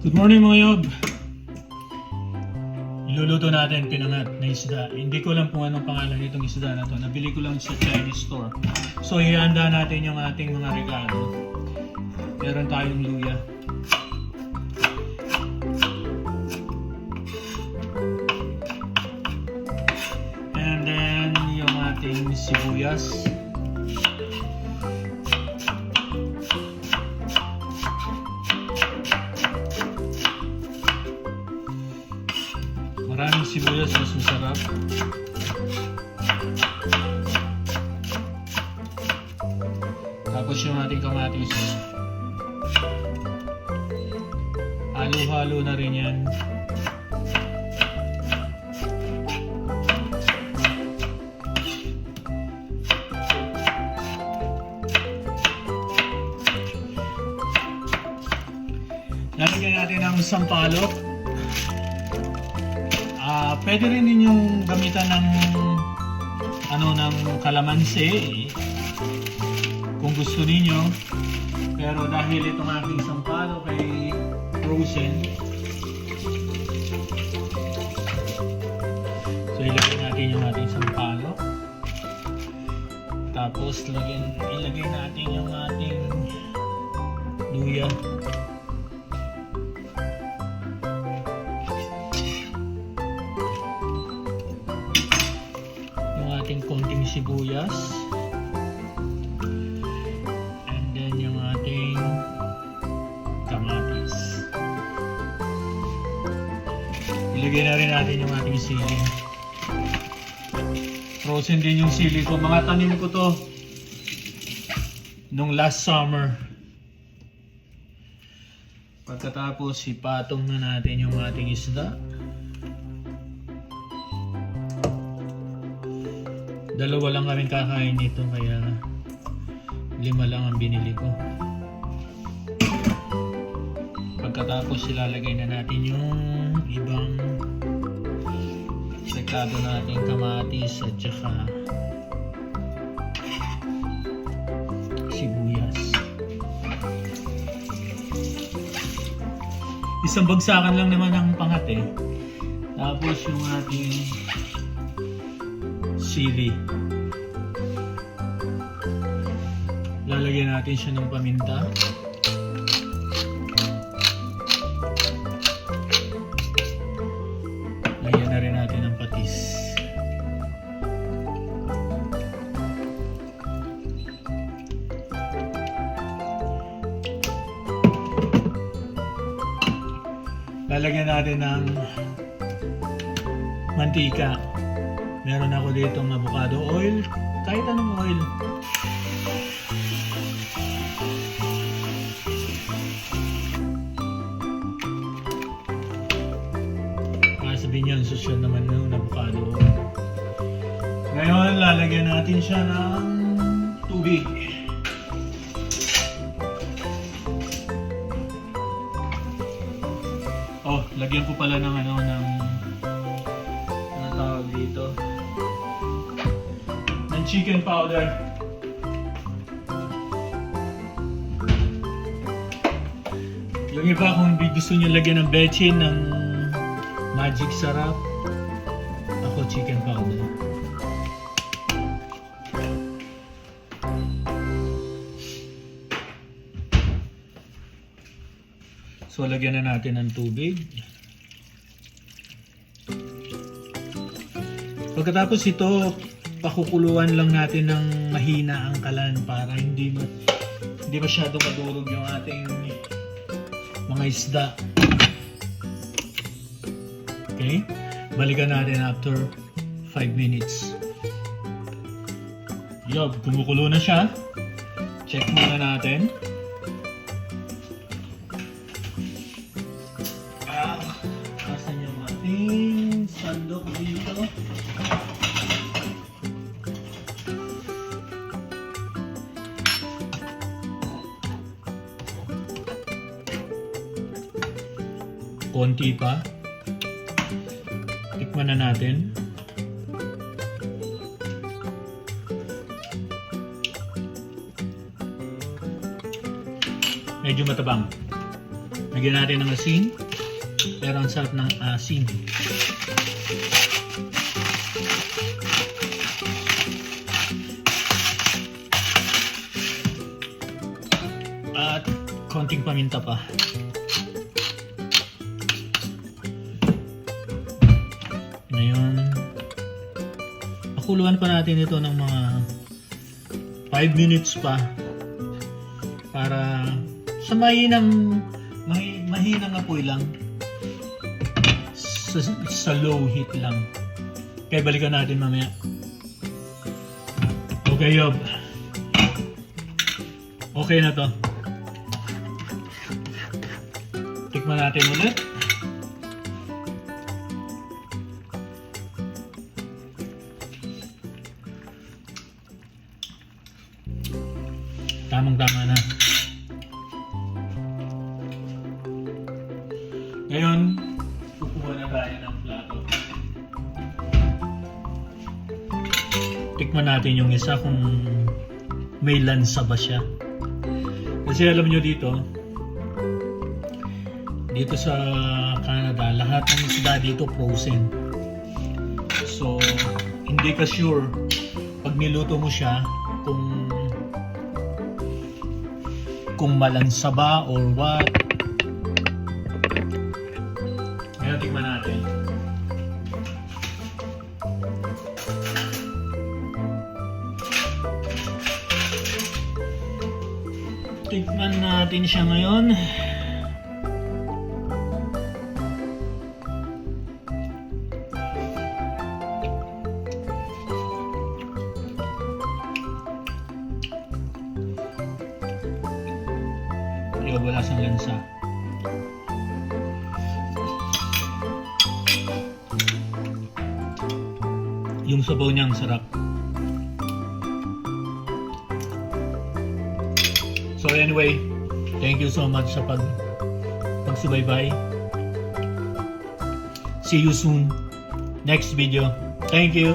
Good morning mga yob! Iluluto natin pinangat na isda. Hindi ko lang kung anong pangalan nitong isda na to. Nabili ko lang sa Chinese store. So ihanda natin yung ating mga regalo. Meron tayong luya. And then yung ating sibuyas. Maraming sibuyas mas masarap. Tapos yung ating kamatis. Halo-halo na rin yan. Lalagyan natin ng sampalok. Pwede rin ninyong gamitan ng kalamansi kung gusto niyo. Pero dahil itong aking sampalok ay frozen, so ilagay natin yung ating sampalok. Tapos ilagay natin yung ating luya. Ating konting sibuyas, and then yung ating kamatis. Ilagay na rin natin yung ating sili. Frozen din yung sili ko. Mga tanim ko to nung last summer. Pagkatapos ipatong na natin yung ating isda. Dalawa lang kami kakain nito kaya 5 lang ang binili ko. Pagkatapos ilalagay na natin yung ibang sekado nating kamatis at saka sibuyas. Isang bagsakan lang naman ang pangat eh. Tapos yung ating sili. Lalagyan natin siya ng paminta. Lagyan na rin natin ng patis. Lalagyan natin ng mantika. Meron ako dito ng avocado oil, kahit anong oil. Sabihin niya, social naman ng avocado oil. Ngayon, lalagyan natin siya ng tubig. Oh, lagyan ko pala ng tawag dito? Chicken powder. Yung iba kung gusto nyo lagyan ng bechin ng magic sarap, ako chicken powder. So lagyan na natin ng tubig. Pagkatapos ito, pakukuluan lang natin ng mahina ang kalan para hindi masyado madurog yung ating mga isda. Okay? Balikan natin after 5 minutes. Yob, kumukulo na siya. Check muna natin. Asan yung ating sandok dito? Konti pa. Tikman na natin. Medyo matabang. Lagyan natin ng asin. Pero ang sarap ng asin. At konting paminta pa. Ngayon, pakuluan pa natin ito ng mga 5 minutes pa para sa mahinang apoy lang, sa low heat lang. Kaya balikan natin mamaya. Okay, Yob. Okay na to. Tikman natin ulit. Tamang-tama na. Ngayon, kukuha na tayo ng plato. Tikman natin yung isa kung may lansa ba siya. Kasi alam nyo dito sa Canada, lahat ng isda dito frozen. So, hindi ka sure pag niluto mo siya kung malansa ba or what. Ngayon, tikman natin. Tikman natin siya ngayon. Wala siyang lansa. Yung sabaw niya ang sarap. So anyway, thank you so much sa pagsubaybay. See you soon. Next video. Thank you.